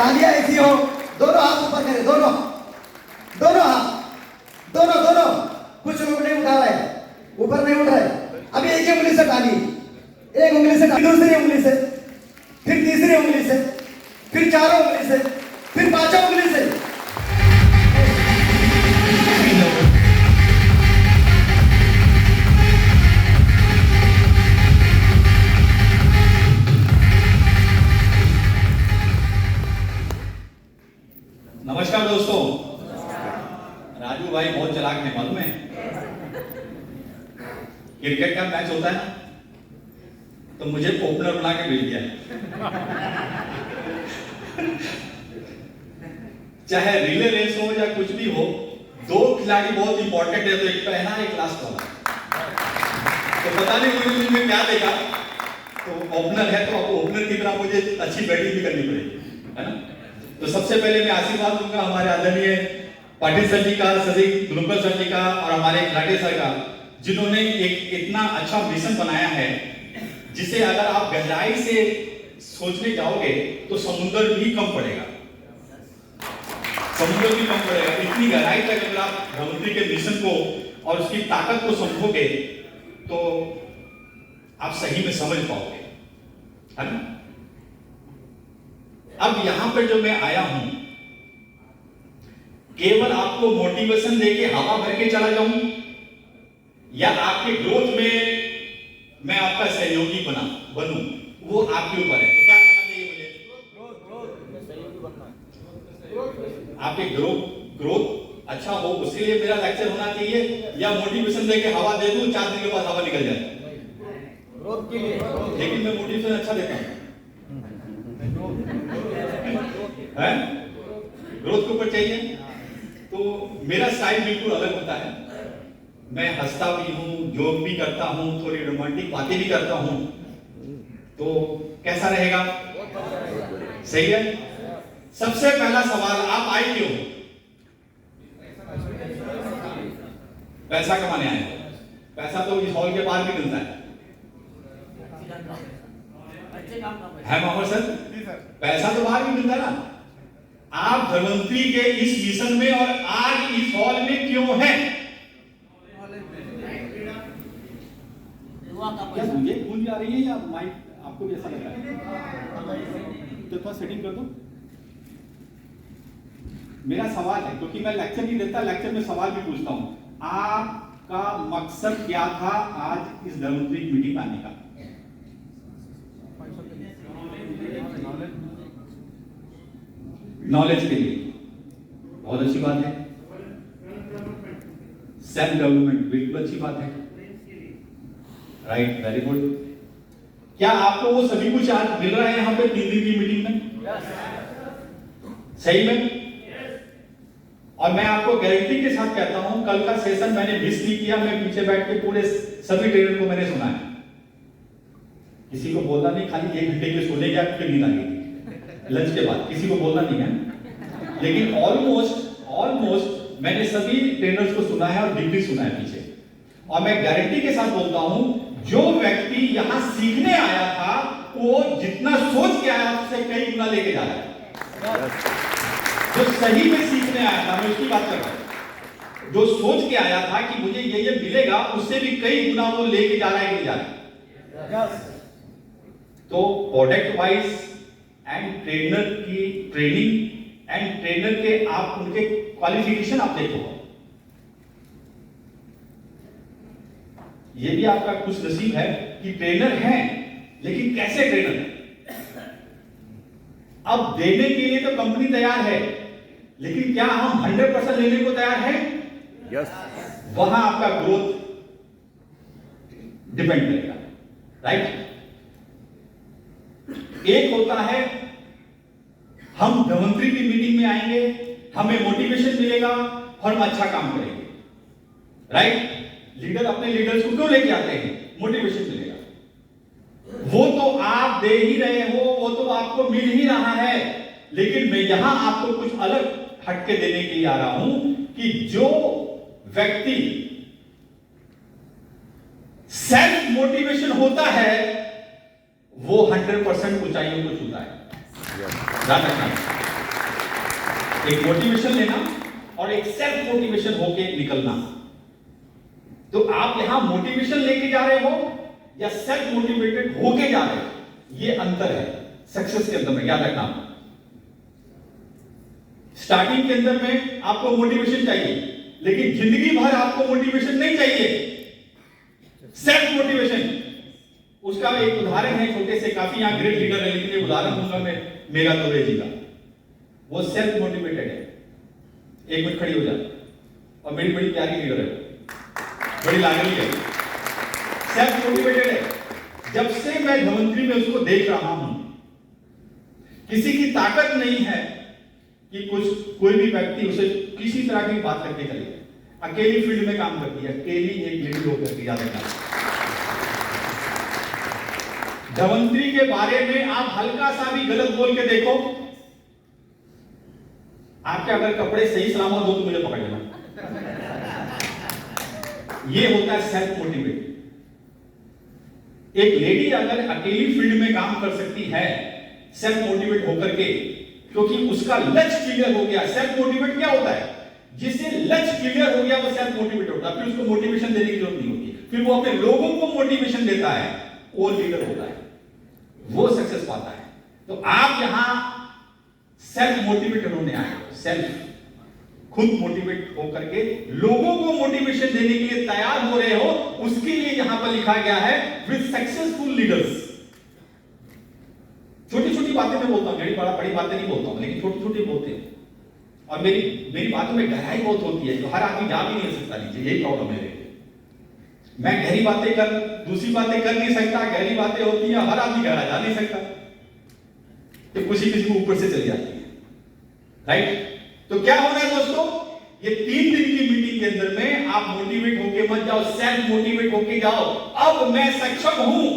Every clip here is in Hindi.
तालियां ऐसी हो, दोनों हाथ ऊपर करें, दोनों दोनों हाथ, दोनों दोनों। कुछ लोग नहीं उठा रहे, ऊपर नहीं उठ रहे। अभी एक ही उंगली से ताली, एक उंगली से ताली, दूसरी उंगली से, फिर तीसरी उंगली से, फिर चारों उंगली से, फिर पांचों उंगली से। नमस्कार दोस्तों। राजू भाई बहुत चालाक है, मालूम है। क्रिकेट का मैच होता है ना, तो मुझे ओपनर बना के भेज दिया। चाहे रिले रेस हो या कुछ भी हो, दो खिलाड़ी बहुत इंपॉर्टेंट है, तो एक पहला एक लास्ट वाला। तो पता नहीं मुझे क्या देगा। तो ओपनर है, तो अब ओपनर की तरह मुझे अच्छी बैटिंग भी करनी पड़ेगी, है ना। तो सबसे पहले मैं आशीर्वाद दूंगा हमारे आदरणीय पाटिल सर जी का, सजी गुरुकुल सर जी का और हमारे खिलाड़ी सर का, जिन्होंने एक इतना अच्छा मिशन बनाया है जिसे अगर आप गहराई से सोचने जाओगे तो समुद्र भी कम पड़ेगा, समुद्र भी कम पड़ेगा। इतनी गहराई तक अगर आप धमत्री के मिशन को और उसकी ताकत को समझोगे तो आप सही में समझ पाओगे, है ना। अब यहां पर जो मैं आया हूं, केवल आपको मोटिवेशन देके हवा भर के चला जाऊं या आपके ग्रोथ में मैं आपका सहयोगी बनूं, वो आपके ऊपर है। तो क्या करना चाहिए मुझे? आपके ग्रोथ अच्छा हो, उसके लिए मेरा लेक्चर होना चाहिए या मोटिवेशन देके हवा दे दूं, 4 दिन के बाद हवा निकल जाए? ग्रोथ के लिए। लेकिन मैं मोटिवेशन अच्छा देता हूं, है ग्रोथ के ऊपर चाहिए। तो मेरा स्टाइल बिल्कुल अलग होता है। मैं हंसता भी हूं, जोक भी करता हूं, थोड़ी रोमांटिक बातें भी करता हूं। तो कैसा रहेगा? सही है। सबसे पहला सवाल, आप आए क्यों? पैसा कमाने आए। पैसा तो इस हॉल के बाहर भी मिलता है मामर सर? पैसा तो बाहर भी मिलता है ना। आप धनवंतरी के इस मिशन में और आज इस हॉल में क्यों हैं? क्या मुझे गूंज आ रही है या माइक आपको भी ऐसा लग रहा है? तो थोड़ा सेटिंग कर दो। मेरा सवाल है, क्योंकि मैं लेक्चर नहीं देता, लेक्चर में सवाल भी पूछता हूं। आपका मकसद क्या था आज इस धनवंतरी मीटिंग में आने का? नॉलेज के लिए। बहुत अच्छी बात है। सेल्फ डेवलपमेंट, बिल्कुल अच्छी बात है। Right, very good. क्या आपको वो सभी कुछ आज मिल रहा है यहां पे 3 दिन की मीटिंग में? सही में? और मैं आपको गारंटी के साथ कहता हूं, कल का सेशन मैंने मिस नहीं किया। मैं पीछे बैठ के पूरे सभी ट्रेनर को मैंने सुना है। किसी को बोलना नहीं, खाली 1 घंटे के सोने गया क्योंकि नींद आ गई लंच के बाद, किसी को बोलना नहीं है। लेकिन ऑलमोस्ट मैंने सभी ट्रेनर्स को सुना है और डिग्री सुना है पीछे। और मैं गारंटी के साथ बोलता हूं, जो व्यक्ति यहां सीखने आया था वो जितना सोच के आया उससे कई गुना लेके जा रहा है। जो सही में सीखने आया था, मैं उसकी बात कर रहा हूं। जो सोच के आया था कि मुझे ये मिलेगा, उससे भी कई गुना वो लेके जा रहा है कि जा रहा है। तो प्रोडक्ट वाइज एंड ट्रेनर की ट्रेनिंग एंड ट्रेनर के आप उनके क्वालिफिकेशन आप देखो, ये भी आपका खुश नसीब है कि ट्रेनर हैं, लेकिन कैसे ट्रेनर है? अब देने के लिए तो कंपनी तैयार है, लेकिन क्या हम 100% लेने को तैयार हैं? यस। वहां आपका ग्रोथ डिपेंड करेगा, राइट। एक होता है हम धनवंतरी की मीटिंग में आएंगे, हमें मोटिवेशन मिलेगा और हम अच्छा काम करेंगे, राइट। लीडर अपने लीडर्स को क्यों लेके आते हैं? मोटिवेशन मिलेगा। वो तो आप दे ही रहे हो, वो तो आपको मिल ही रहा है, लेकिन मैं यहां आपको कुछ अलग हटके देने के लिए आ रहा हूं कि जो व्यक्ति सेल्फ मोटिवेशन होता है वो 100% ऊंचाइयों को छूता है। ध्यान रखना। एक मोटिवेशन लेना और एक सेल्फ मोटिवेशन होके निकलना। तो आप यहां मोटिवेशन लेके जा रहे हो या सेल्फ मोटिवेटेड होके जा रहे हो, ये अंतर है सक्सेस के अंदर में, याद रखना। स्टार्टिंग के अंदर में आपको मोटिवेशन चाहिए, लेकिन जिंदगी भर आपको मोटिवेशन नहीं चाहिए, सेल्फ मोटिवेशन। उसका एक उदाहरण है, छोटे से, काफी यहां ग्रेट लीडर है, लेकिन उदाहरण दूंगा मैं मेगा दुबे जी का। वो सेल्फ मोटिवेटेड है। एक मिनट खड़ी हो जाए, और मेरी बड़ी प्यारी लीडर है, बड़ी लागली है, सेल्फ मोटिवेटेड है। जब से मैं धमंत्री में उसको देख रहा हूं, किसी की ताकत नहीं है कि कोई भी व्यक्ति उसे किसी तरह की बात करके चले। अकेली फील्ड में काम करती है, अकेली एक लेडी होकर के, याद रखना। धमंत्री के बारे में आप हल्का सा भी गलत बोल के देखो, आपके अगर कपड़े सही सलामत हो तो मुझे पकड़ लेना। ये होता है सेल्फ मोटिवेट। एक लेडी अगर अकेली फील्ड में काम कर सकती है सेल्फ मोटिवेट होकर के, क्योंकि उसका लक्ष्य क्लियर हो गया। सेल्फ मोटिवेट क्या होता है? जिसे लक्ष्य क्लियर हो गया वो सेल्फ मोटिवेट होता है। फिर उसको मोटिवेशन देने की जरूरत नहीं होती, फिर वो अपने लोगों को मोटिवेशन देता है, वो लीडर होता है, वो सक्सेस पाता है। तो आप यहां सेल्फ मोटिवेटेड होने आए हो, सेल्फ, खुद मोटिवेट होकर के लोगों को मोटिवेशन देने के लिए तैयार हो रहे हो। उसके लिए यहां पर लिखा गया है विद सक्सेसफुल लीडर्स। छोटी छोटी बातें मैं बोलता हूं, बड़ी बातें नहीं बोलता हूं, लेकिन छोटी छोटी बोलते हैं। और मेरी बातों में गहराई बहुत होती है, तो हर आदमी जा भी नहीं सकता नीचे, यही प्रॉब्लम है। मैं गहरी बातें कर, दूसरी बातें कर नहीं सकता, गहरी बातें होती है, हर आदमी गहरा जा नहीं सकता, तो किसी को ऊपर से चली जाती है, राइट। तो क्या हो रहा है दोस्तों, ये 3 दिन की मीटिंग के अंदर में आप मोटिवेट होके मत जाओ, सेल्फ मोटिवेट होके जाओ। अब मैं सक्षम हूं,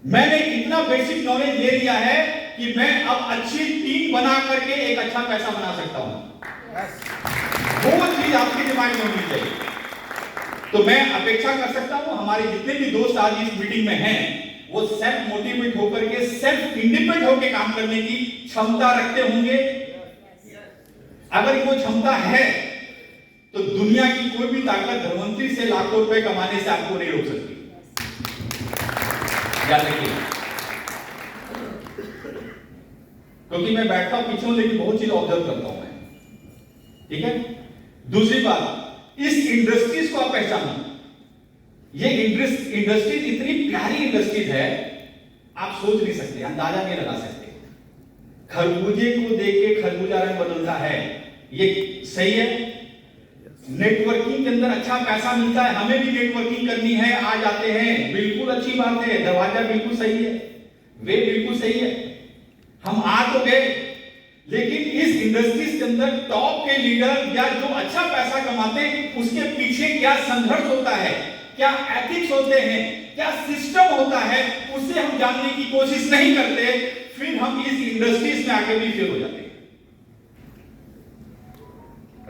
मैंने इतना बेसिक नॉलेज ले लिया है कि मैं अब अच्छी टीम बना करके एक अच्छा पैसा बना सकता हूं। वो चीज आपके दिमाग में होनी चाहिए। तो मैं अपेक्षा कर सकता हूं हमारे जितने भी दोस्त आज इस मीटिंग में हैं, वो सेल्फ मोटिवेट होकर के, सेल्फ इंडिपेंडेंट होकर काम करने की क्षमता रखते होंगे। अगर वो क्षमता है तो दुनिया की कोई भी ताकत धनवंतरी से लाखों रुपए कमाने से आपको नहीं रोक सकती, याद रखिए। क्योंकि मैं बैठता हूं पीछे, लेकिन बहुत चीज ऑब्जर्व करता हूं मैं, ठीक है। दूसरी बात, इस इंडस्ट्रीज को आप पहचानो। ये इंडस्ट्रीज इतनी प्यारी इंडस्ट्रीज है, आप सोच नहीं सकते, अंदाजा नहीं लगा सकते। खरबूजे को देख के खरबूजा रंग बदलता है, ये सही है। नेटवर्किंग के अंदर अच्छा पैसा मिलता है, हमें भी नेटवर्किंग करनी है, आ जाते हैं, बिल्कुल अच्छी बात है, दरवाजा बिल्कुल सही है, वे बिल्कुल सही है, हम आ तो गए। लेकिन इस इंडस्ट्रीज के अंदर टॉप के लीडर या जो अच्छा पैसा कमाते हैं, उसके पीछे क्या संघर्ष होता है, क्या एथिक्स होते हैं, क्या सिस्टम होता है, उसे हम जानने की कोशिश नहीं करते। फिर हम इस इंडस्ट्रीज में आके भी फेल हो जाते हैं,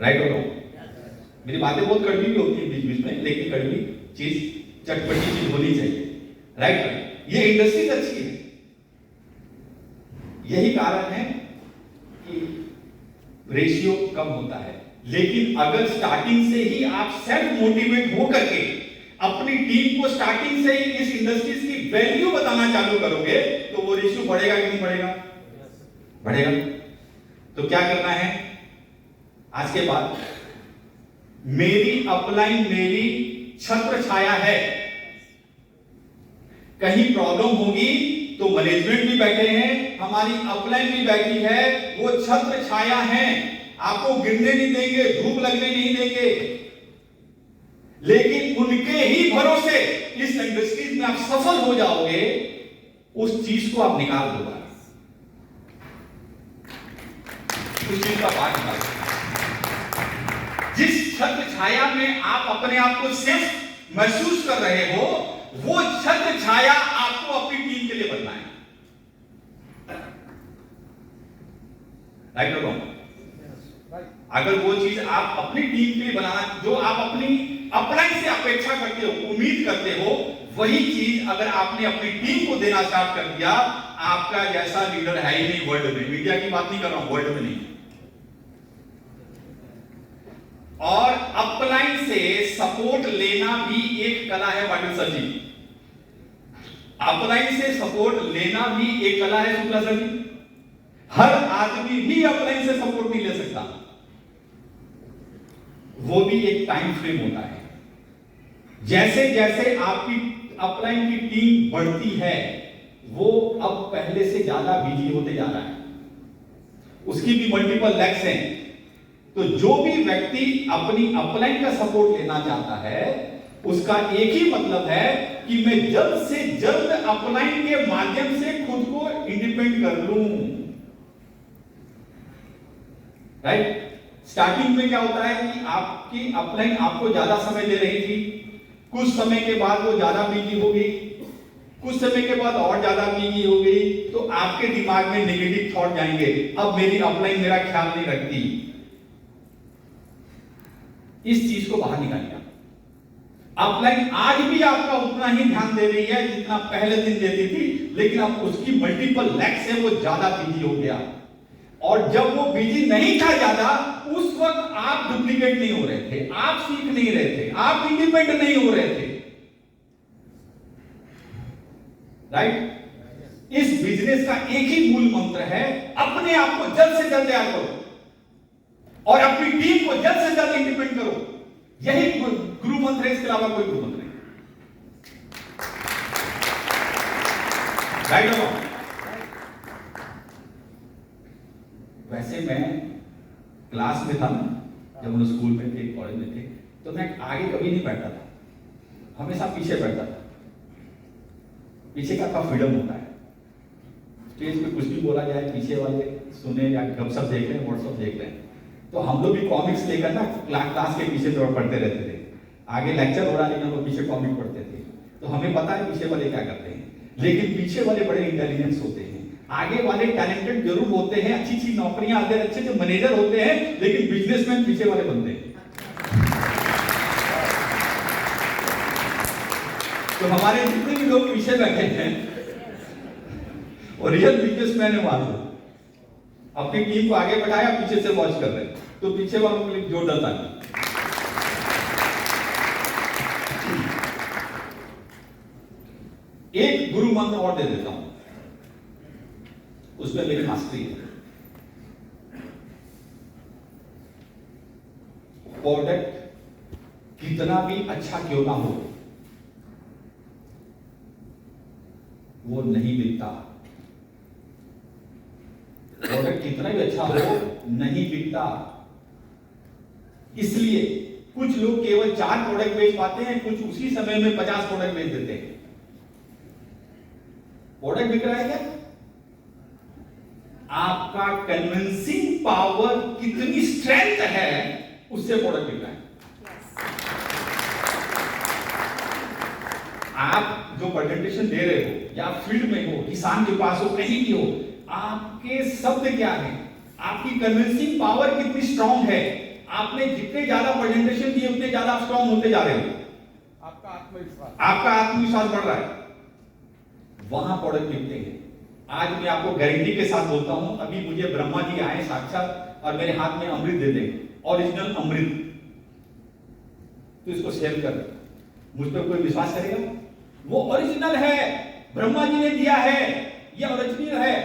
राइट और रॉन्ग। मेरी बातें बहुत कड़वी भी होती है बीच बीच में, लेकिन कड़वी चीज, चटपटी चीज होनी चाहिए, राइट। ये इंडस्ट्रीज अच्छी है, यही कारण है कि रेशियो कम होता है। लेकिन अगर स्टार्टिंग से ही आप सेल्फ मोटिवेट होकर के अपनी टीम को स्टार्टिंग से ही इस इंडस्ट्रीज की वैल्यू बताना चालू करोगे, तो वो रेशियो बढ़ेगा कि नहीं बढ़ेगा? बढ़ेगा। तो क्या करना है आज के बाद? मेरी अपलाइन मेरी छत्र छाया है, कहीं प्रॉब्लम होगी तो मैनेजमेंट भी बैठे हैं, हमारी अपलाइन भी बैठी है, वो छत्र छाया है, आपको गिरने नहीं देंगे, धूप लगने नहीं देंगे। लेकिन उनके ही भरोसे इस इंडस्ट्री में आप सफल हो जाओगे, उस चीज को आप निकाल दोगे, उस चीज का पाठ निकाल। जिस छत्र छाया में आप अपने आप को सेफ महसूस कर रहे हो, वो छत्र छाया आपको अपनी टीम के लिए बनना है, राइट और रॉन्ग? अगर वो चीज आप अपनी टीम के लिए बनाना, जो आप अपनी अपलाइन से अपेक्षा करते हो, उम्मीद करते हो, वही चीज अगर आपने अपनी टीम को देना स्टार्ट कर दिया, आपका जैसा लीडर है ही नहीं वर्ल्ड में। इंडिया की बात नहीं कर रहा हूं, वर्ल्ड में नहीं। और अपलाइन से सपोर्ट लेना भी एक कला है पाटिल सर जी। अपलाइन से सपोर्ट लेना भी एक कला है शुक्ला सर जी। हर आदमी भी अपलाइन से सपोर्ट नहीं ले सकता, वो भी एक टाइम फ्रेम होता है। जैसे जैसे आपकी अपलाइन की टीम बढ़ती है, वो अब पहले से ज्यादा बिजी होते जा रहा है, उसकी भी मल्टीपल लेग्स हैं। तो जो भी व्यक्ति अपनी अपलाइन का सपोर्ट लेना चाहता है, उसका एक ही मतलब है कि मैं जल्द से जल्द अपलाइन के माध्यम से खुद को इंडिपेंडेंट कर लूं। राइट? स्टार्टिंग में क्या होता है कि आपकी अपलाइन आपको ज्यादा समय दे रही थी, कुछ समय के बाद वो ज्यादा बिजी हो गई, कुछ समय के बाद और ज्यादा बिजी हो गई, तो आपके दिमाग में नेगेटिव थॉट जाएंगे, अब मेरी अपलाइन मेरा ख्याल नहीं रखती। इस चीज को बाहर निकालिए। अपलाइन आज भी आपका उतना ही ध्यान दे रही है जितना पहले दिन देती थी, लेकिन अब उसकी मल्टीपल लेग्स है, वो ज्यादा बिजी हो गया। और जब वो बिजी नहीं था ज्यादा, उस वक्त आप डुप्लीकेट नहीं हो रहे थे, आप सीख नहीं रहे थे, आप इंडिपेंडेंट नहीं हो रहे थे। राइट? इस बिजनेस का एक ही मूल मंत्र है, अपने आप को जल्द से जल्द तैयार करो और अपनी टीम को जल्द से जल्द इंडिपेंडेंट करो। यही गुरु मंत्र है, इसके अलावा कोई गुरु मंत्र नहीं। राइट? वैसे मैं क्लास में था ना, जब हम स्कूल में थे, कॉलेज में थे, तो मैं आगे कभी नहीं बैठता था, हमेशा पीछे बैठता था। पीछे का फ्रीडम होता है, स्टेज पे कुछ भी बोला जाए, पीछे वाले सुने या गपशप देख रहे हैं, व्हाट्सअप देख रहे हैं। तो हम लोग भी कॉमिक्स लेकर ना क्लास के पीछे दौड़ पढ़ते रहते थे। आगे लेक्चर हो रहा है, लेकिन हम लोग पीछे कॉमिक पढ़ते थे। तो हमें पता है पीछे वाले क्या करते हैं, लेकिन पीछे वाले बड़े इंटेलिजेंस होते हैं। आगे वाले टैलेंटेड जरूर होते हैं, अच्छी अच्छी नौकरियां आते हैं, अच्छे अच्छे मैनेजर होते हैं, लेकिन बिजनेसमैन पीछे वाले बनते हैं। तो हमारे जितने भी लोग पीछे बैठे हैं और रियल बिजनेसमैन है, वहां अपनी टीम को आगे बढ़ाया, पीछे से वॉच कर रहे हैं, तो पीछे वालों को जोर डलता है। एक गुरु मंत्र और दे देता हूं, उसमें मेरी मास्टरी है। प्रोडक्ट कितना भी अच्छा क्यों ना हो, वो नहीं बिकता। प्रोडक्ट कितना भी अच्छा हो, नहीं बिकता। इसलिए कुछ लोग केवल 4 प्रोडक्ट बेच पाते हैं, कुछ उसी समय में 50 प्रोडक्ट बेच देते हैं। प्रोडक्ट बिक रहा है क्या? आपका कन्विंसिंग पावर कितनी स्ट्रेंथ है, उससे प्रोडक्ट बिक रहा है। आप जो प्रेजेंटेशन दे रहे हो, या फील्ड में हो, किसान के पास हो, कहीं भी हो, आपके शब्द क्या है, आपकी कन्विंसिंग पावर कितनी स्ट्रांग है। आपने जितने ज्यादा प्रेजेंटेशन दिए, उतने ज्यादा स्ट्रांग होते जा रहे हो। आपका आत्मविश्वास बढ़ रहा है, वहां प्रोडक्ट बिकते हैं। आज मैं आपको गारंटी के साथ बोलता हूं, अभी मुझे ब्रह्मा जी आए साक्षात और मेरे हाथ में अमृत दे दें, ओरिजिनल अमृत, तो इसको सेल कर, मुझ पर कोई विश्वास करेगा? वो ओरिजिनल है, ब्रह्मा जी ने दिया है, ये ओरिजिनल है।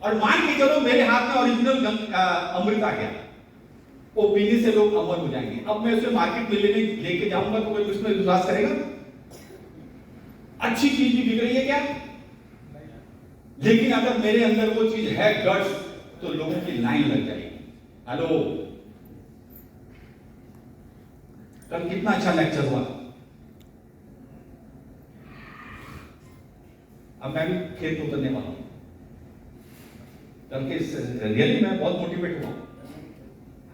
और मान के चलो मेरे हाथ में ओरिजिनल अमृत आ गया, वो पीने से लोग अमर हो जाएंगे। अब मैं उसे मार्केट में लेके जाऊंगा तो कोई उसमें विश्वास करेगा? अच्छी चीज भी बिक रही है क्या? लेकिन अगर मेरे अंदर वो चीज है, गट्स, तो लोगों की लाइन लग जाएगी। हेलो, कल कितना अच्छा लेक्चर हुआ। अब मैं भी खेत उतरने वाला हूं, कल के रियली मैं बहुत मोटिवेट हुआ।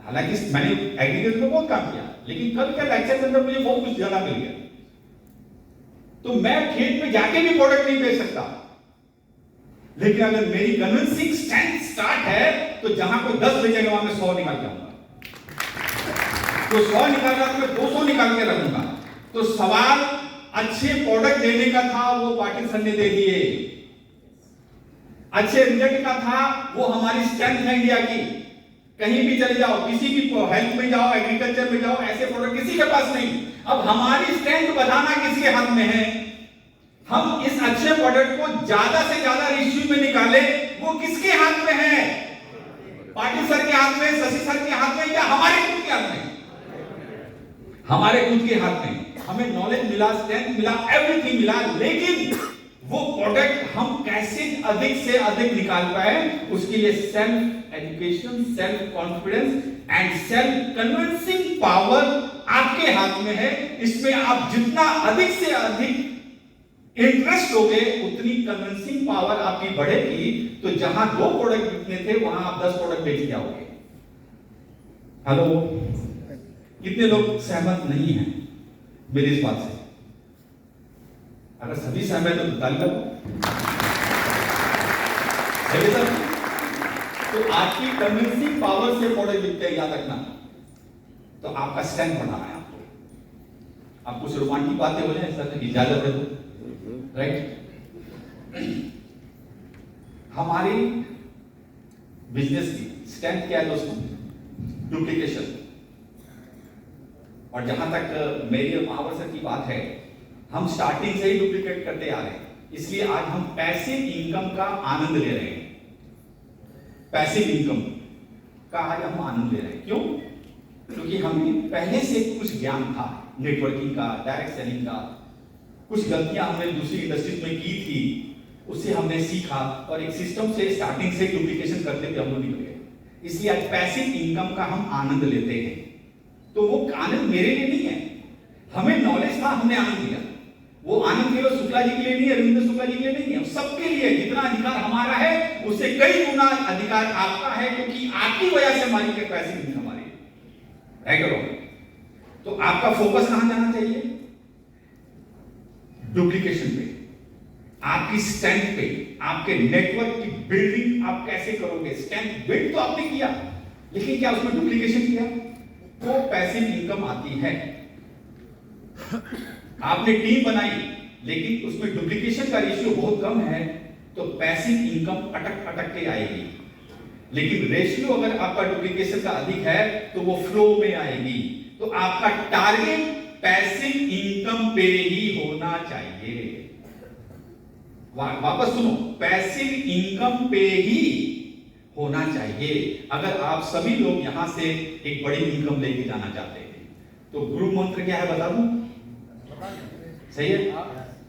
हालांकि मैंने एग्रीकल्चर में बहुत काम किया, लेकिन कल के लेक्चर के अंदर मुझे बहुत कुछ ज्यादा मिल गया। तो मैं खेत में जाके भी प्रोडक्ट नहीं बेच सकता, लेकिन अगर मेरी कन्विंसिंग स्ट्रेंथ स्टार्ट है, तो जहां कोई 10 बेचेगा वहां मैं 100 निकाल के आऊंगा। तो 100 निकाल रहा तो मैं 200 निकाल के रखूंगा। तो सवाल अच्छे प्रोडक्ट देने का था वो पाटिल सर ने दे दिए, अच्छे रिजल्ट का था वो हमारी स्ट्रेंथ है इंडिया की। कहीं भी चले जाओ, किसी भी हेल्थ में जाओ, एग्रीकल्चर में जाओ, ऐसे प्रोडक्ट किसी के पास नहीं। अब हमारी स्ट्रेंथ बढ़ाना किसके हाथ में है? हम इस अच्छे प्रोडक्ट को ज्यादा से ज्यादा रेशियो में निकाले, वो किसके हाथ में है? पाटिल सर के हाथ में, शशि सर के हाथ में, या हमारे खुद के हाथ में? हमारे खुद के हाथ में। हमें नॉलेज मिला, स्ट्रेंथ मिला, एवरीथिंग मिला, लेकिन वो प्रोडक्ट हम कैसे अधिक से अधिक निकाल पाए, उसके लिए self education, self confidence and self convincing power आपके हाथ में है। इसमें आप जितना अधिक से अधिक इंटरेस्ट होगे, उतनी कन्विंसिंग पावर आपकी बढ़ेगी। तो जहां 2 प्रोडक्ट बिकने थे, वहां आप 10 प्रोडक्ट बेच जाओगे। हेलो, कितने लोग सहमत नहीं हैं मेरी इस बात से? अगर सभी सहमत तो ताली बजाओ। तो आपकी कन्विंसिंग पावर से प्रोडक्ट बिकते हैं, याद रखना। तो आपका स्ट्रेंथ बढ़ाना है आपको कुछ रोमांटिक बातें हो जाए सर, इजाजत है तो, राइट? हमारी बिजनेस की स्ट्रेंथ क्या है दोस्तों? डुप्लीकेशन। और जहां तक मेरी और महावर सर की बात है, हम स्टार्टिंग से ही डुप्लीकेट करते आ रहे हैं। इसलिए आज हम पैसिव इनकम का आनंद ले रहे हैं। पैसिव इनकम का आज हम आनंद ले रहे हैं। क्यों? क्योंकि हमें पहले से कुछ ज्ञान था, नेटवर्किंग का, डायरेक्ट सेलिंग का। कुछ गलतियां हमने दूसरी इंडस्ट्रीज में की थी, उससे हमने सीखा और एक सिस्टम से स्टार्टिंग से डुप्लीकेशन करते हुए हम लोग निकल गए। इसलिए आज पैसिव इनकम का हम आनंद लेते हैं। तो वो आनंद मेरे लिए नहीं है, हमें नॉलेज था, हमने आनंद लिया। वो आनंद केवल शुक्ला जी के लिए नहीं है, रविंद्र शुक्ला जी के लिए नहीं है, सबके लिए। जितना अधिकार हमारा है उससे कई गुना अधिकार आपका है, क्योंकि आपकी वजह से हमारी कैपेसिटी नहीं हमारी है। करो तो आपका फोकस कहां जाना चाहिए? डुप्लीकेशन पे, आपकी स्ट्रेंथ पे, आपके नेटवर्क की बिल्डिंग आप कैसे करोगे। स्ट्रेंथ बिल्ड तो आपने किया, लेकिन क्या उसमें डुप्लीकेशन किया? तो पैसिव इनकम आती है। आपने टीम बनाई, लेकिन उसमें डुप्लीकेशन का रेशियो बहुत कम है, तो पैसिव इनकम अटक अटक के आएगी। लेकिन रेशियो अगर आपका डुप्लीकेशन का अधिक है, तो वो फ्लो में आएगी। तो आपका टारगेट पैसिव इनकम पे ही होना चाहिए। वापस सुनो, पैसिव इनकम पे ही होना चाहिए। अगर आप सभी लोग यहां से एक बड़ी इनकम लेके जाना चाहते हैं, तो गुरु मंत्र क्या है बता दूं? सही है?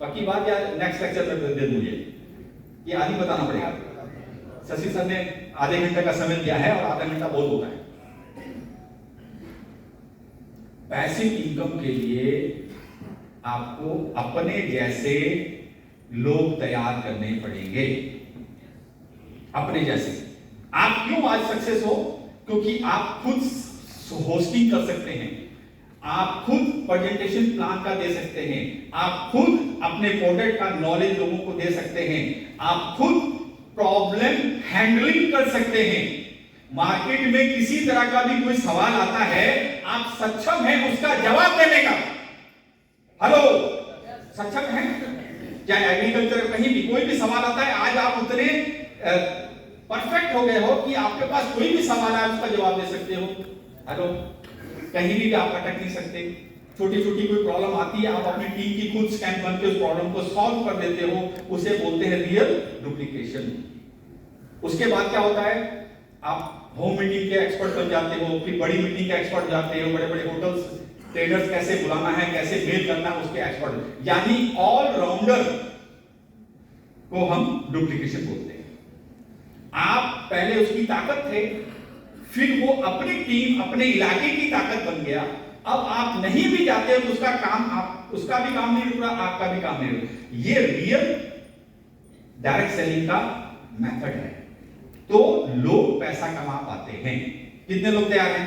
पक्की बात, या नेक्स्ट लेक्चर में दे दूं? ये आदि बताना पड़ेगा। शशि सर ने आधे घंटे का समय दिया है, और आधा घंटा बहुत होता है। पैसिव इनकम के लिए आपको अपने जैसे लोग तैयार करने पड़ेंगे। अपने जैसे। आप क्यों आज सक्सेस हो? क्योंकि आप खुद होस्टिंग कर सकते हैं, आप खुद प्रेजेंटेशन प्लान का दे सकते हैं, आप खुद अपने प्रोडक्ट का नॉलेज लोगों को दे सकते हैं, आप खुद प्रॉब्लम हैंडलिंग कर सकते हैं। मार्केट में किसी तरह का भी कोई सवाल आता है, आप सक्षम हैं उसका जवाब देने का। हेलो, सक्षम हैं? चाहे एग्रीकल्चर कहीं भी कोई भी सवाल आता है, आज आप उतने परफेक्ट हो गए हो कि आपके पास कोई भी सवाल है, उसका जवाब दे सकते हो। हेलो, कहीं भी आप अटक नहीं सकते। छोटी छोटी कोई प्रॉब्लम आती है, आप अपनी टीम की खुद स्टैंड बन के उस प्रॉब्लम को सॉल्व कर देते हो, उसे बोलते हैं रियल डुप्लीकेशन। उसके बाद क्या होता है? आप होम मीटिंग के एक्सपर्ट बन जाते हो, फिर बड़ी मीटिंग के एक्सपर्ट जाते हो, बड़े बड़े होटल्स ट्रेडर्स कैसे बुलाना है, कैसे मेल करना है, उसके एक्सपर्ट, यानी ऑलराउंडर को हम डुप्लीकेशन बोलते हैं। आप पहले उसकी ताकत थे, फिर वो अपनी टीम, अपने इलाके की ताकत बन गया। अब आप नहीं भी जाते हो तो उसका काम, आप उसका भी काम नहीं रुक रहा, आपका भी काम नहीं रुक रहा। ये रियल डायरेक्ट सेलिंग का मेथड है। तो लोग पैसा कमा पाते हैं। कितने लोग तैयार हैं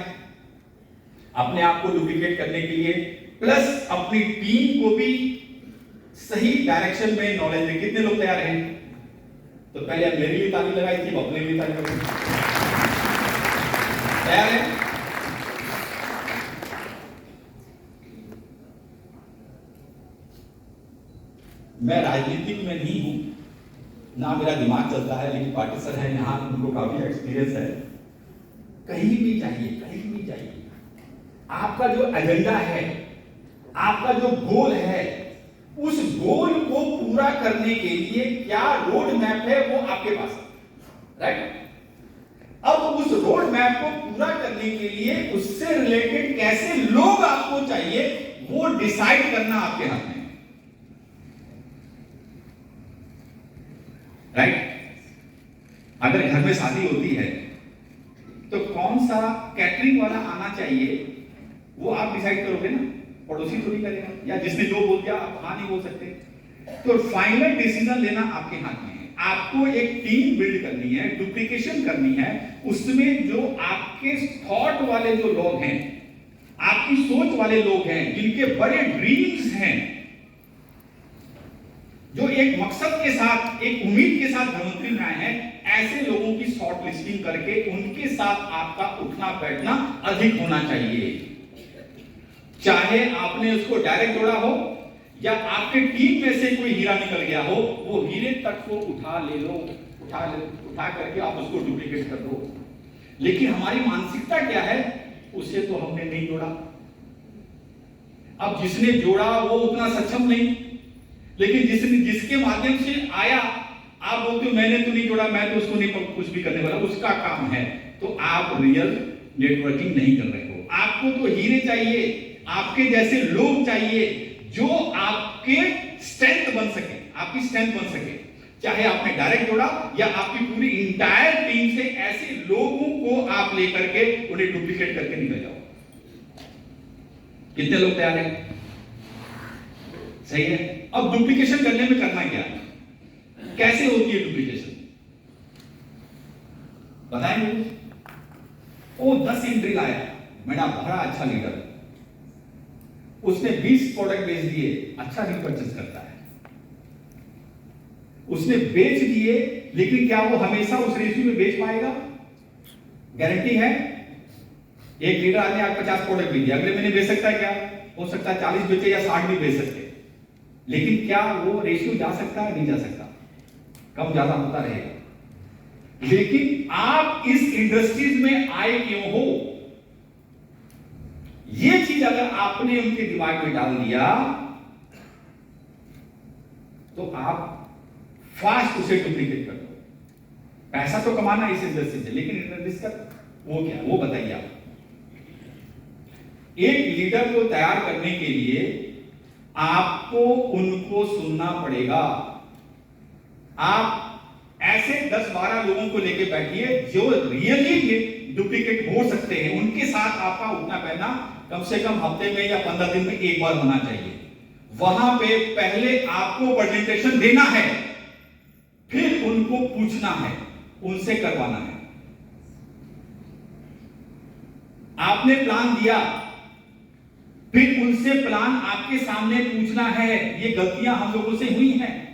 अपने आप को डुप्लीकेट करने के लिए, प्लस अपनी टीम को भी सही डायरेक्शन में नॉलेज में? कितने लोग तैयार हैं? तो पहले मेरे लिए ताली लगाई थी, अपने लिए ताली लगाई। तैयार है? मैं राजनीतिक में नहीं हूं, ना मेरा दिमाग चलता है, लेकिन पाटिल सर है यहाँ, उनको काफी एक्सपीरियंस है। कहीं भी जाइए, आपका जो एजेंडा है, आपका जो गोल है, उस गोल को पूरा करने के लिए क्या रोड मैप है वो आपके पास है, राइट? अब उस रोड मैप को पूरा करने के लिए उससे रिलेटेड कैसे लोग आपको चाहिए वो डिसाइड करना आपके हाथ में, राइट? अगर घर में शादी होती है तो कौन सा कैटरिंग वाला आना चाहिए वो आप डिसाइड करोगे ना, पड़ोसी थोड़ी करेगा, या जिसने जो बोल दिया आप हाँ नहीं बोल सकते। तो फाइनल डिसीजन लेना आपके हाथ में है। आपको एक टीम बिल्ड करनी है, डुप्लीकेशन करनी है, उसमें जो आपके थॉट वाले जो लोग हैं, आपकी सोच वाले लोग हैं, जिनके बड़े ड्रीम्स हैं, जो एक मकसद के साथ, एक उम्मीद के साथ धर्मपुरी में आए हैं, ऐसे लोगों की शॉर्ट लिस्टिंग करके उनके साथ आपका उठना बैठना अधिक होना चाहिए। चाहे आपने उसको डायरेक्ट जोड़ा हो या आपके टीम में से कोई हीरा निकल गया हो, वो हीरे तक को उठा करके आप उसको डुप्लीकेट कर दो। लेकिन हमारी मानसिकता क्या है, उसे तो हमने नहीं जोड़ा। अब जिसने जोड़ा वो उतना सक्षम नहीं, लेकिन जिसके माध्यम से आया, आप बोलते हो मैंने तो नहीं जोड़ा, मैं तो उसको नहीं कुछ भी करने वाला, उसका काम है, तो आप रियल नेटवर्किंग नहीं कर रहे हो। आपको तो हीरे चाहिए, आपके जैसे लोग चाहिए जो आपके स्ट्रेंथ बन सके, आपकी स्ट्रेंथ बन सके। चाहे आपने डायरेक्ट जोड़ा या आपकी पूरी इंटायर टीम से ऐसे लोगों को आप लेकर के उन्हें डुप्लीकेट करके निकल जाओ। कितने लोग तैयार हैं? सही है। अब डुप्लीकेशन करने में करना क्या है, कैसे होती है डुप्लीकेशन, बताएंगे? वो 10 एंट्री लाया, मेरा बड़ा अच्छा लीडर, उसने 20 प्रोडक्ट बेच दिए, अच्छा रिपर्चेस करता है। उसने बेच दिए, लेकिन क्या वो हमेशा उस रेशियो में बेच पाएगा? गारंटी है? एक लीडर आदमी आज 50 प्रोडक्ट बेच दिया, अगले महीने बेच सकता है क्या? हो सकता है 40 बेचे या 60 भी बेच सकते, लेकिन क्या वो रेशियो जा सकता है? नहीं जा सकता, कम ज्यादा होता रहेगा। लेकिन आप इस इंडस्ट्रीज में आए क्यों हो, ये चीज अगर आपने उनके दिमाग में डाल दिया तो आप फास्ट उसे डुप्लीकेट कर दो। पैसा तो कमाना इस इंडस्ट्री से, लेकिन इंडस्ट्री का वो क्या, वो बताइए आप। एक लीडर को तैयार करने के लिए आपको उनको सुनना पड़ेगा। आप ऐसे 10-12 लोगों को लेके बैठिए जो रियली डुप्लीकेट हो सकते हैं, उनके साथ आपका उठना बैठना कम से कम हफ्ते में या 15 दिन में एक बार होना चाहिए। वहां पे पहले आपको प्रेजेंटेशन देना है, फिर उनको पूछना है, उनसे करवाना है। आपने प्लान दिया, फिर उनसे प्लान आपके सामने पूछना है। ये गलतियां हम लोगों से हुई हैं।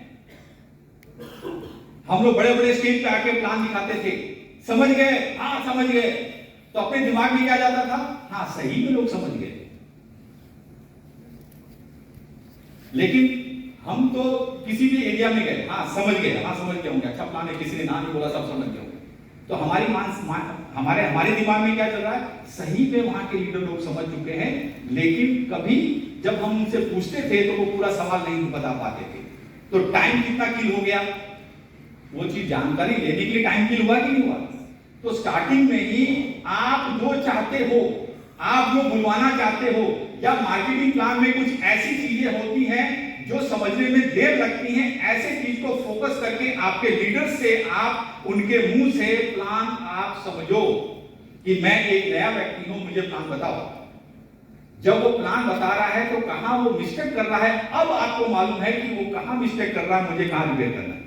हम लोग बड़े बड़े स्टेज पे आके प्लान दिखाते थे, समझ गए, हाँ समझ गए, तो अपने दिमाग में क्या जाता था, हाँ सही में लोग समझ गए। लेकिन हम तो किसी भी एरिया में गए, हाँ समझ गए, हाँ समझ गए होंगे, अच्छा प्लान है, किसी ने ना नहीं बोला, सब समझ गए होंगे। तो हमारे दिमाग में क्या चल रहा है, सही में वहां के लीडर लोग समझ चुके हैं, लेकिन कभी जब हम उनसे पूछते थे तो वो पूरा सवाल नहीं बता पाते थे। तो टाइम कितना किल हो गया, वो चीज जानकारी लेने के लिए टाइम किल हुआ कि नहीं हुआ? तो स्टार्टिंग में ही आप जो चाहते हो, आप जो बुलवाना चाहते हो, या मार्केटिंग प्लान में कुछ ऐसी चीजें होती हैं जो समझने में देर लगती हैं, ऐसे चीज को फोकस करके आपके लीडर से, आप उनके मुंह से प्लान आप समझो कि मैं एक नया व्यक्ति हूं, मुझे प्लान बताओ। जब वो प्लान बता रहा है तो कहां वो मिस्टेक कर रहा है, अब आपको मालूम है कि वो कहां मिस्टेक कर रहा है, मुझे कहां रिपेयर करना है।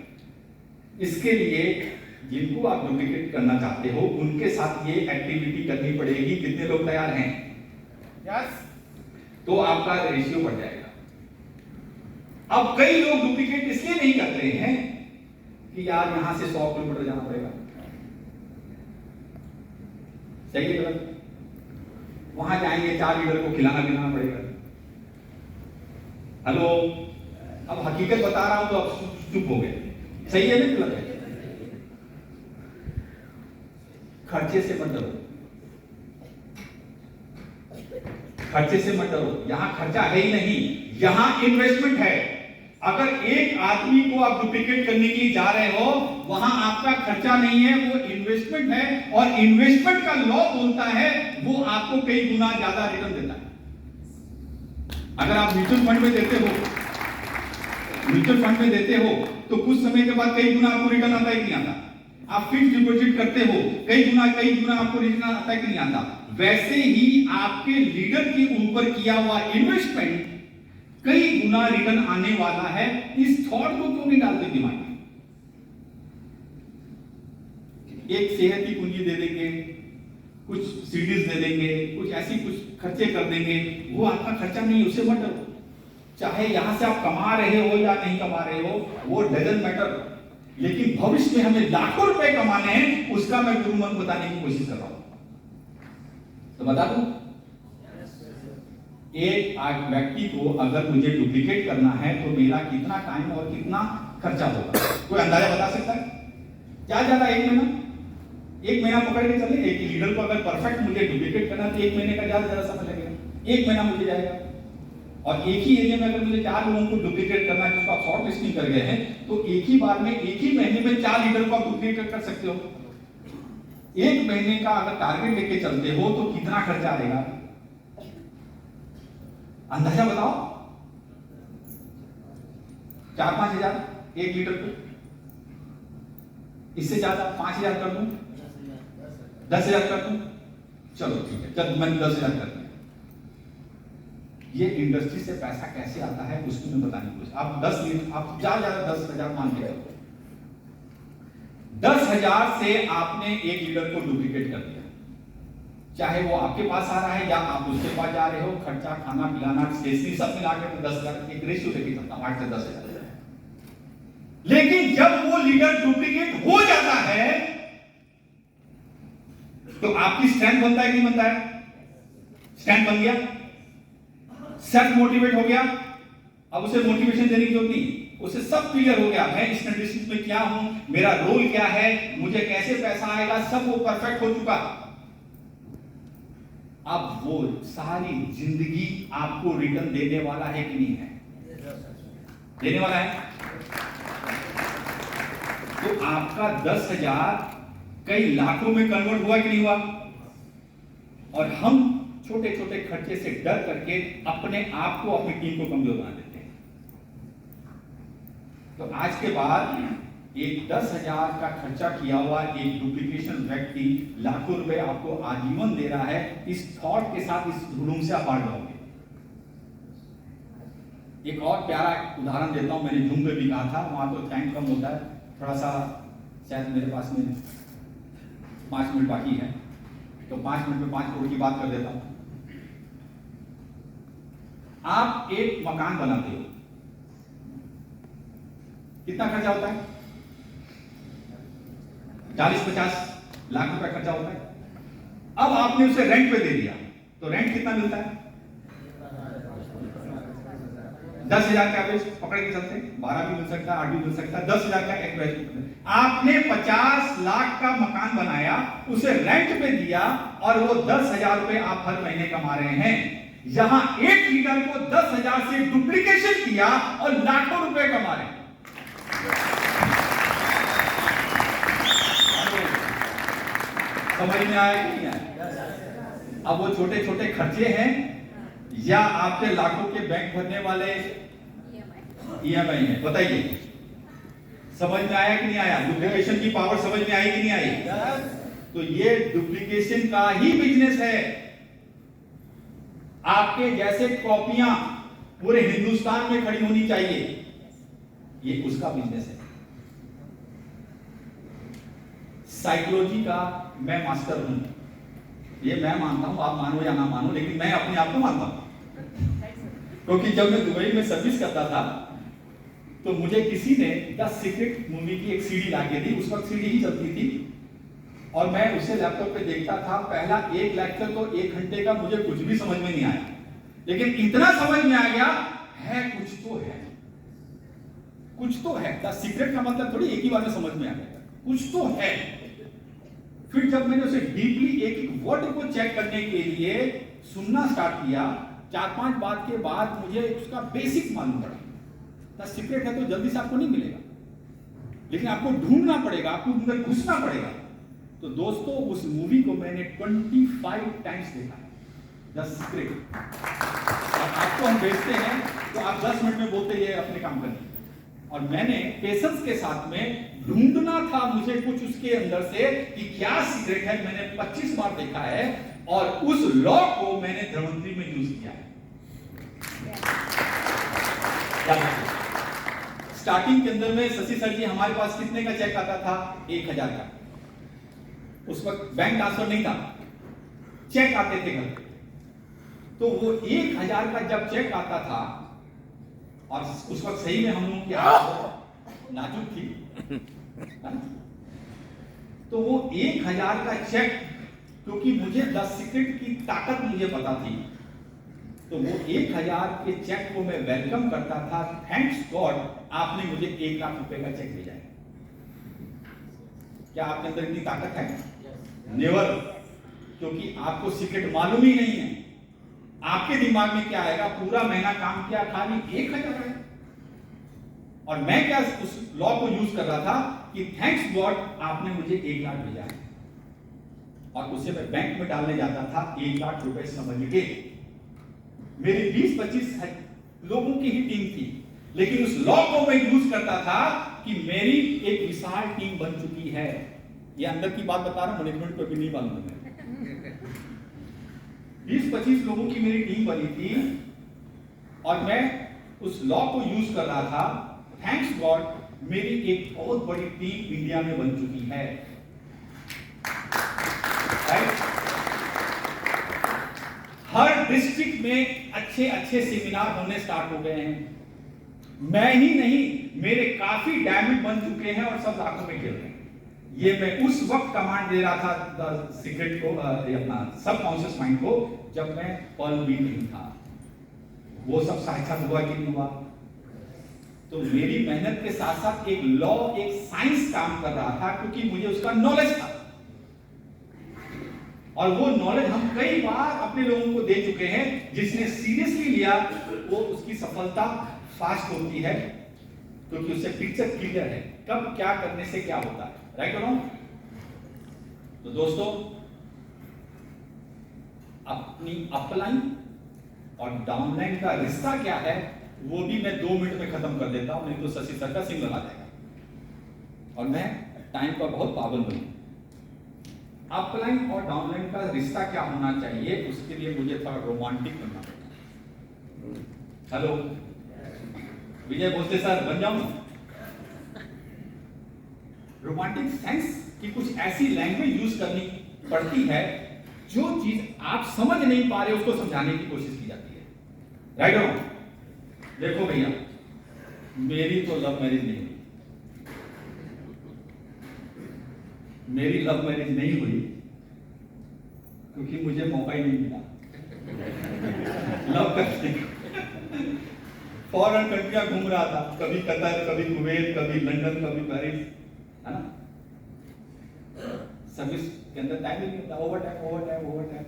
इसके लिए जिनको आप डुप्लीकेट करना चाहते हो उनके साथ ये एक्टिविटी करनी पड़ेगी। कितने लोग तैयार हैं? यस। तो आपका रेशियो बढ़ जाएगा। अब कई लोग डुप्लीकेट इसलिए नहीं करते हैं कि यार यहां से 100 किलोमीटर जाना पड़ेगा, सही है गलत? वहां जाएंगे 4 लीडर को खिलाना पिलाना पड़ेगा। हेलो, अब हकीकत बता रहा हूं तो अब चुप हो गए। सही है ना? गलत है? खर्चे से मत डरो, खर्चे से मत डरो। यहां खर्चा है ही नहीं, यहां इन्वेस्टमेंट है। अगर एक आदमी को आप डुप्लीकेट करने के लिए जा रहे हो, वहां आपका खर्चा नहीं है, वो इन्वेस्टमेंट है। और इन्वेस्टमेंट का लॉ बोलता है वो आपको कई गुना ज्यादा रिटर्न देता है। अगर आप म्यूचुअल फंड में देते हो, म्यूचुअल फंड में देते हो तो कुछ समय के बाद कई गुना आपको रिटर्न आता है कि नहीं आता? आप फिक्स डिपॉजिट करते हो, कई गुना आपको रिटर्न आता है कि नहीं आता? वैसे ही आपके लीडर के ऊपर किया हुआ इन्वेस्टमेंट कई गुना रिटर्न आने वाला है। इस थॉट को क्यों नहीं डालते दिमाग में? एक सेहत की पूंजी दे देंगे, कुछ सीडीज दे देंगे, कुछ ऐसी कुछ खर्चे कर देंगे, वो आपका खर्चा नहीं, उससे मत डरो। चाहे यहां से आप कमा रहे हो या नहीं कमा रहे हो, वो डजंट मैटर। लेकिन भविष्य में हमें लाखों रुपए कमाने हैं, उसका मैं गुरु मंत्र बताने की कोशिश कर रहा हूं। तो बता दूं, एक व्यक्ति को अगर मुझे डुप्लीकेट करना है तो मेरा कितना टाइम और कितना खर्चा होगा? कोई अंदाजा बता सकता है? क्या ज्यादा एक महीना पकड़ के चले। एक लीडर को अगर परफेक्ट मुझे डुप्लीकेट करना है तो एक महीने का ज्यादा समय लगेगा, 1 महीना मुझे जाएगा। और एक ही एरिया में अगर मुझे 4 लोगों को डुप्लीकेट करना है, जिसको आप शॉर्ट लिस्टिंग कर गए हैं, तो एक ही बार में एक ही महीने में 4 लीडर को आप डुप्लीकेट कर सकते हो। 1 महीने का अगर टारगेट लेके चलते हो तो कितना खर्चा आएगा? अंदाजा बताओ। 4-5 हजार एक लीटर पे, इससे ज्यादा 5,000 कर दूं, 10,000 कर दूं, चलो ठीक है, जब मैंने 10,000 कर दिया। ये इंडस्ट्री से पैसा कैसे आता है उसकी मैं बताने की कोशिश। आप 10 लीटर, आप ज्यादा 10,000 मान के चलो, 10,000 से आपने एक लीटर को डुप्लीकेट कर दिया। चाहे वो आपके पास आ रहा है या आप उसके पास जा रहे हो, खर्चा, खाना पिलाना, स्टेशनरी सब मिला के 10,000 एक रेशियो लेके चलता हूं, 8 से 10,000। लेकिन जब वो लीडर डुप्लीकेट हो जाता है तो आपकी स्ट्रेंथ बनता है कि नहीं बनता है? स्ट्रेंथ बन गया, सेल्फ मोटिवेट हो गया। अब उसे मोटिवेशन देने की जरूरत नहीं, उसे सब क्लियर हो गया, मैं इस इंडस्ट्री में क्या हूं, मेरा रोल क्या है, मुझे कैसे पैसा आएगा, सब वो परफेक्ट हो चुका। अब वो सारी जिंदगी आपको रिटर्न देने वाला है कि नहीं है? देने वाला है। तो आपका 10,000 कई लाखों में कन्वर्ट हुआ कि नहीं हुआ? और हम छोटे छोटे खर्चे से डर करके अपने आप को, अपनी टीम को कमजोर बना देते हैं। तो आज के बाद एक 10,000 का खर्चा किया हुआ एक डुप्लीकेशन व्यक्ति लाखों रुपए आपको आजीवन दे रहा है। इस थॉट के साथ इस रूम से आप बाहर जाओगे। एक और प्यारा उदाहरण देता हूं, मैंने जूम पे भी कहा था, वहां तो टाइम कम होता है, थोड़ा सा शायद मेरे पास में 5 मिनट बाकी है, तो 5 मिनट में 5 करोड़ की बात कर देता हूं। आप एक मकान बनाते हो, कितना खर्चा होता है? 40-50 लाख रुपए खर्चा होता है। अब आपने उसे रेंट पे दे दिया, तो रेंट कितना मिलता है? 10,000 का एवरेज पकड़ के चलते, 12 भी मिल सकता है, 8 भी मिल सकता है, 10,000 का एवरेज। आपने 50 लाख का मकान बनाया, उसे रेंट पे दिया, और वो 10,000 रुपए आप हर महीने कमा रहे हैं। यहां एक लीडर को 10,000 से डुप्लीकेशन किया और लाखों रुपए कमा रहे हैं। समझ में आया कि नहीं आया? अब वो छोटे छोटे खर्चे हैं या आपके लाखों के बैंक भरने वाले ईएमआई है? बताइए, समझ में आया कि नहीं आया? डुप्लीकेशन की पावर समझ में आई कि नहीं आई? तो ये डुप्लीकेशन का ही बिजनेस है। आपके जैसे कॉपियां पूरे हिंदुस्तान में खड़ी होनी चाहिए, ये उसका बिजनेस है। साइकोलॉजी का मैं मास्टर हूं, ये मैं मानता हूं, आप मानो या ना मानो, लेकिन मैं अपने आप को मानता हूं। क्योंकि जब मैं दुबई में सर्विस करता था तो मुझे किसी ने द सीक्रेट मूवी की एक सीडी ला के दी, उस वक्त सीडी ही चलती थी, और मैं उसे लैपटॉप पे देखता था। पहला एक लेक्चर तो 1 घंटे का, मुझे कुछ भी समझ में नहीं आया, लेकिन इतना समझ में आ गया है कुछ तो है। कुछ तो है। द सीक्रेट का मतलब थोड़ी एक ही बार में समझ में आ गया, कुछ तो है। फिर जब मैंने उसे डीपली एक एक वर्ड को चेक करने के लिए सुनना स्टार्ट किया, 4-5 बार के बाद मुझे उसका बेसिक मालूम पड़ा। द सीक्रेट है तो जल्दी से आपको नहीं मिलेगा, लेकिन आपको ढूंढना पड़ेगा, आपको अंदर घुसना पड़ेगा। तो दोस्तों उस मूवी को मैंने 25 टाइम्स देखा, द सीक्रेट। और आपको हम भेजते हैं तो आप 10 मिनट में बोलते ये अपने काम करने। और मैंने पेशेंस के साथ में ढूंढना था मुझे कुछ उसके अंदर से कि क्या सीक्रेट है। मैंने 25 बार देखा है और उस लॉ को मैंने धर्मंत्री में यूज किया है। स्टार्टिंग के अंदर में शशि सर जी हमारे पास कितने का चेक आता था? 1000 का। उस वक्त बैंक ट्रांसफर नहीं था, चेक आते थे घर पे। तो वो 1000 का जब चेक आता था, और उस वक्त सही में हम लोगों की हालत नाजुक थी, तो वो 1000 का चेक, क्योंकि मुझे द सीक्रेट की ताकत मुझे पता थी, तो वो 1000 के चेक को मैं वेलकम करता था। थैंक्स गॉड आपने मुझे 1 लाख रुपए का चेक भेजा है। क्या आपके अंदर इतनी ताकत है? नेवर। क्योंकि आपको सीक्रेट मालूम ही नहीं है। आपके दिमाग में क्या आएगा? पूरा महीना काम किया, खाली 1000 है। और मैं क्या उस लॉ को यूज कर रहा था कि थैंक्स गॉड आपने मुझे 1 लाख भेजा है, और उसे मैं बैंक में डालने जाता था 1 लाख रुपए समझ के। मेरी 20-25 लोगों की ही टीम थी, लेकिन उस लॉ को मैं यूज करता था कि मेरी एक विशाल टीम बन चुकी है। ये अंदर की बात बता रहा हूं, मैनेजमेंट को भी नहीं मालूम है। 20-25 लोगों की मेरी टीम बनी थी और मैं उस लॉ को यूज कर रहा था। थैंक्स गॉड मेरी एक बहुत बड़ी टीम इंडिया में बन चुकी है। हर डिस्ट्रिक्ट में अच्छे अच्छे सेमिनार होने स्टार्ट हो गए हैं। मैं ही नहीं, मेरे काफी डायमंड बन चुके हैं और सब लाखों में खेल रहे हैं। ये मैं उस वक्त कमांड दे रहा था द सीक्रेट को, अपना सबकॉन्शियस माइंड को, जब मैं पल भी नहीं था। वो सब साक्षात हुआ कि नहीं हुआ? तो मेरी मेहनत के साथ साथ एक लॉ, एक साइंस काम कर रहा था, क्योंकि मुझे उसका नॉलेज था। और वो नॉलेज हम कई बार अपने लोगों को दे चुके हैं। जिसने सीरियसली लिया वो उसकी सफलता फास्ट होती है, क्योंकि उससे पिक्चर क्लियर है कब क्या करने से क्या होता है। राइट और रॉन्ग? तो दोस्तों अपनी अपलाइन और डाउनलाइन का रिश्ता क्या है वो भी मैं 2 मिनट में खत्म कर देता हूं, नहीं तो शशि सर का सिंगल आ जाएगा। और मैं टाइम का बहुत पाबंद हूं। अपलाइन और डाउनलाइन का रिश्ता क्या होना चाहिए, उसके लिए मुझे थोड़ा रोमांटिक बनना पड़ेगा। हेलो विजय भोसले सर, बन जाऊं? राइटिंग सेंस की कुछ ऐसी लैंग्वेज यूज करनी पड़ती है जो चीज आप समझ नहीं पा रहे उसको समझाने की कोशिश की जाती है। राइट और रॉन्ग? देखो भैया, मेरी तो लव मैरिज नहीं हुई, मेरी लव मैरिज नहीं हुई क्योंकि मुझे मौका ही नहीं मिला लव करने का। फॉरेन कंट्रियां घूम रहा था, कभी कतर, कभी कुवैत, कभी लंदन, कभी पेरिस, है ना। सर्विस के अंदर टाइम नहीं मिलता, ओवर टाइम।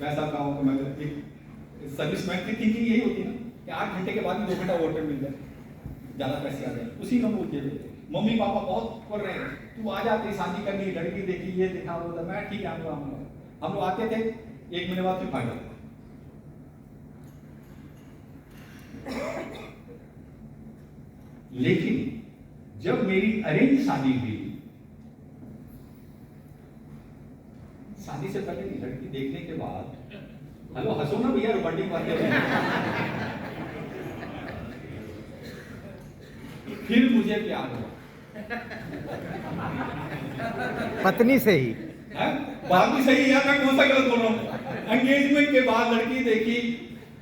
पैसा का हो मैं सर्विस मैन की थिंकिंग यही होती है ना कि 8 घंटे के बाद 2 घंटा ओवर टाइम मिल जाए, ज्यादा पैसे आ जाए, उसी में बोलते थे। मम्मी पापा बहुत कर रहे हैं, तू आ जा, तेरी शादी करनी, लड़की देखी, ये देखा वो था। मैं ठीक है, हम लोग आते थे, 1 महीने बाद फिर भाग जाते। लेकिन जब मेरी अरेंज शादी हुई, शादी से पहले लड़की देखने के बाद, हेलो हंसो ना भैया, रोमांटिक बातें फिर मुझे प्यार हुआ पत्नी से ही। बात भी सही है, मैं कौन सा गलत बोल रहा हूँ। एंगेजमेंट के बाद लड़की देखी,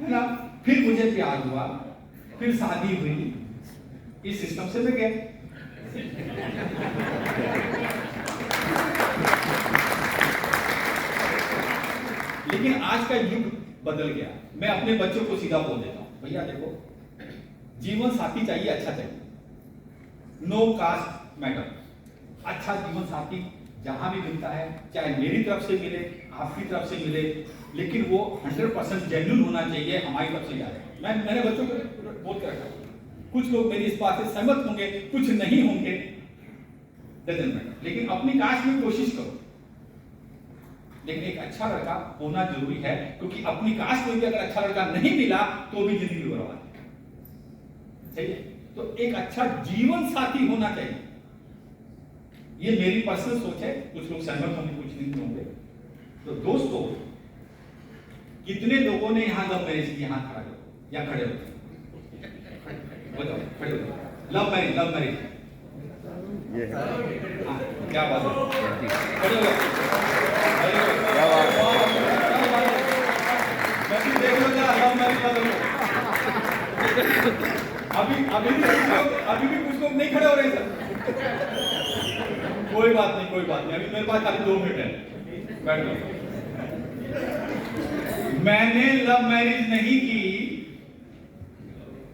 है ना, फिर मुझे प्यार हुआ, फिर शादी हुई, इस सिस्टम से मैं गया। लेकिन आज का युग बदल गया। मैं अपने बच्चों को सीधा बोल देता हूं, भैया देखो, जीवन साथी चाहिए, अच्छा चाहिए, नो कास्ट मैटर। अच्छा जीवन साथी जहां भी मिलता है, चाहे मेरी तरफ से मिले, आपकी तरफ से मिले, लेकिन वो 100% जेन्युइन होना चाहिए हमारी तरफ से जाए। मैंने बच्चों को बोल कर रखा, कुछ लोग मेरी इस बात से सहमत होंगे, कुछ नहीं होंगे, डजंट मैटर, लेकिन अपनी कास्ट में कोशिश करो। लेकिन एक अच्छा लड़का होना जरूरी है, क्योंकि अपनी कास्ट में भी अगर अच्छा लड़का नहीं मिला तो भी जिंदगी बर्बाद है। सही है? तो एक अच्छा जीवन साथी होना चाहिए। ये मेरी पर्सनल सोच है, कुछ लोग सहमत होंगे, कुछ नहीं होंगे। तो दोस्तों, कितने लोगों ने यहां लव मैरिज की? हाथ खड़ा करो या खड़े हो, बताओ, खड़े हो। लव मैरिज, लव मैरिज, क्या बात है, खड़े हो, क्या बात है, देख लो क्या लव मैरिज का लोग। अभी भी कुछ लोग नहीं खड़े हो रहे सर। कोई बात नहीं, कोई बात नहीं, अभी मेरे पास खाली 2 मिनट है, बैठ लो। मैंने लव मैरिज नहीं की,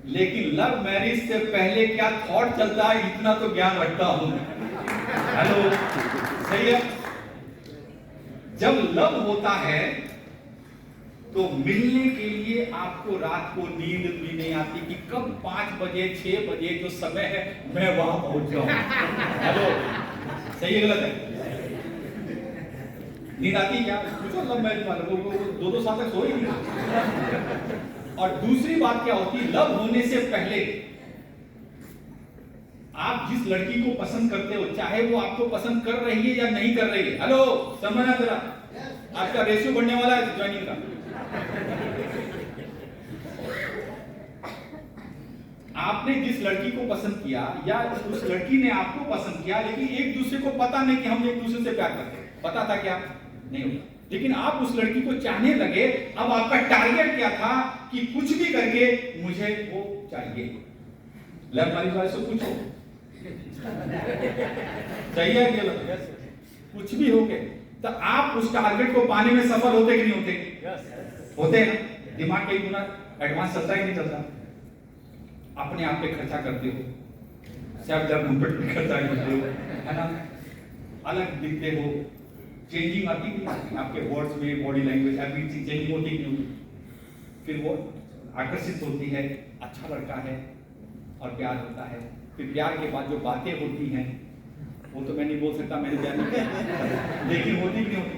लेकिन लव मैरिज से पहले क्या थॉट चलता है इतना तो ज्ञान रखता हूं। हेलो, सही है? जब लव होता है तो मिलने के लिए आपको रात को नींद भी नहीं आती कि कब 5 बजे 6 बजे जो समय है मैं वहां पहुंच जाऊं। हेलो, सही है गलत है? नींद आती क्या? पूछो लव मैरिज वाले वो 2-2 साल तक सोए नहीं। और दूसरी बात क्या होती है, लव होने से पहले आप जिस लड़की को पसंद करते हो, चाहे वो आपको पसंद कर रही है या नहीं कर रही है, हेलो समझना जरा, आपका रेशियो बढ़ने वाला है ज्वाइनिंग का। आपने जिस लड़की को पसंद किया या उस लड़की ने आपको पसंद किया, लेकिन एक दूसरे को पता नहीं कि हम एक दूसरे से प्यार करते हैं, पता था क्या? नहीं होता। लेकिन आप उस लड़की को चाहने लगे, अब आपका टारगेट क्या था कि कुछ भी करके मुझे वो चाहिए। लव मैरिज वाले से पूछो, सही है कि कुछ भी हो गए तो आप उस टारगेट को पाने में सफल होते कि नहीं होते? होते हैं ना। दिमाग कई गुना एडवांस चलता ही नहीं चलता। अपने आप पे खर्चा करते हो, सेल्फ डेवलपमेंट पे खर्चा करते हो, है ना, अलग दिखते हो, चेंजिंग आती है आपके वर्ड्स में, बॉडी लैंग्वेज, एवरीथिंग चेंजिंग होती नहीं होती। फिर वो आकर्षित होती है, अच्छा लड़का है और प्यार होता है। फिर प्यार के बाद जो बातें होती हैं वो तो मैं नहीं बोल सकता, मैंने प्यार नहीं किया, लेकिन होती नहीं होती।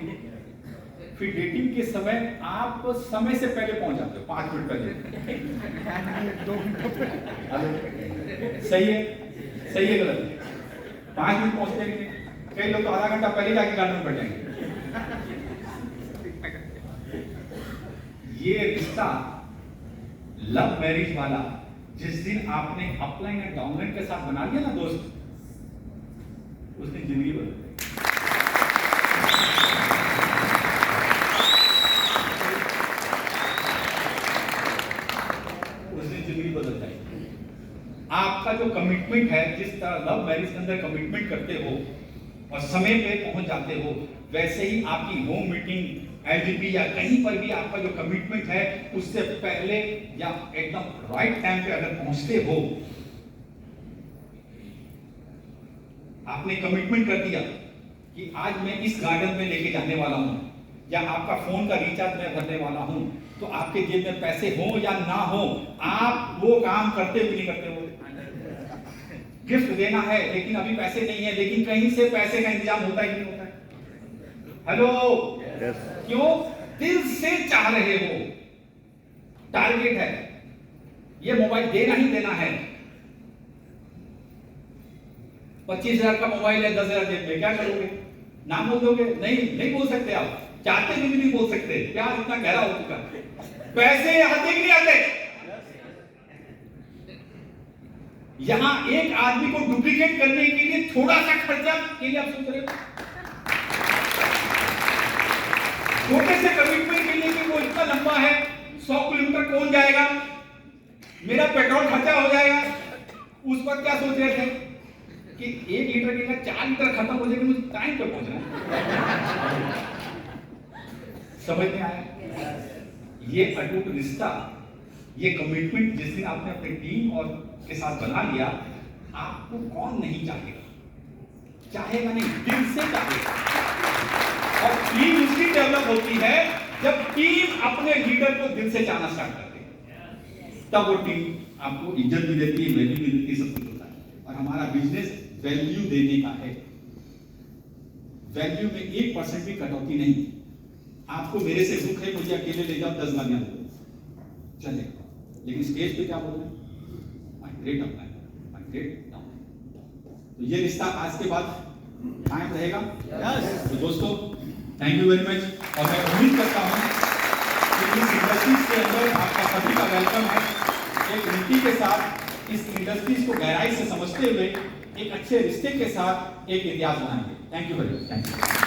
फिर डेटिंग के समय आप समय से पहले पहुंच जाते हो, 5 मिनट पहले। सही है? सही है गलत है? 5 मिनट पहुंचते हैं, कई लोग तो आधा घंटा पहले जाके गार्डन में बैठ जाएंगे। ये रिश्ता लव मैरिज वाला जिस दिन आपने अपलाइन एंड डाउनलाइन के साथ बना लिया ना दोस्त, उस दिन जिंदगी बदल गई। उस दिन जिंदगी बदल जाएगी। आपका जो कमिटमेंट है, जिस तरह लव मैरिज के अंदर कमिटमेंट करते हो और समय पे पहुंच जाते हो, वैसे ही आपकी होम मीटिंग, एलडीपी या कहीं पर भी आपका जो कमिटमेंट है उससे पहले या एकदम राइट टाइम पे अगर पहुंचते हो, आपने कमिटमेंट कर दिया कि आज मैं इस गार्डन में लेके जाने वाला हूं, या आपका फोन का रिचार्ज मैं भरने वाला हूं, तो आपके जेब में पैसे हो या ना हो, आप वो काम करते भी नहीं करते हो। गिफ्ट देना है लेकिन अभी पैसे नहीं है, लेकिन कहीं से पैसे का इंतजाम होता ही नहीं होता है। हेलो, क्यों? दिल से चाह रहे हो, टारगेट है, ये मोबाइल देना ही देना है। 25,000 का मोबाइल है, 10,000 जेब में, क्या करोगे? नाम बोल दोगे? नहीं बोल सकते आप, चाहते भी नहीं बोल सकते, प्यार इतना गहरा हो चुका है। पैसे आते कि नहीं आते? यहां एक आदमी को डुप्लीकेट करने के लिए थोड़ा सा खर्चा के लिए आप सोच रहे हो, छोटे से कमिटमेंट के लिए कि वो इतना लंबा है, 100 किलोमीटर कौन जाएगा, मेरा पेट्रोल खर्चा हो जाएगा। उस वक्त क्या सोच रहे थे कि 1 लीटर के 4 लीटर खत्म हो जाएगा, मुझे टाइम पे पहुंचना है। समझ में आया? ये अटूट रिश्ता, ये कमिटमेंट जिस दिन आपने अपनी टीम और के साथ बना लिया, आपको कौन नहीं चाहेगा? चाहेगा नहीं, दिल से चाहेगा। और टीम उसकी डेवलप होती है जब टीम अपने लीडर को दिल से चाहना स्टार्ट करती है, तब वो टीम आपको इज्जत भी देती है, वैल्यू भी देती है, सब कुछ होता है। और हमारा बिजनेस वैल्यू देने का है। वैल्यू में 1% भी कटौती नहीं। आपको मेरे से दुख है, मुझे अकेले ले जाओ 10 गालियां दो, चलेगा। लेकिन स्टेज पे क्या बोल रहे हैं? My great upline, my great down. तो ये रिश्ता आज के बाद कायम रहेगा। तो दोस्तों, थैंक यू वेरी मच। और मैं उम्मीद करता हूं कि इस इंडस्ट्रीज के अंदर आपका सभी का वेलकम है। एक नीति के साथ इस इंडस्ट्रीज को गहराई से समझते हुए एक अच्छे रिश्ते के साथ एक इतिहास बनाएंगे। Thank you very much. Thank you.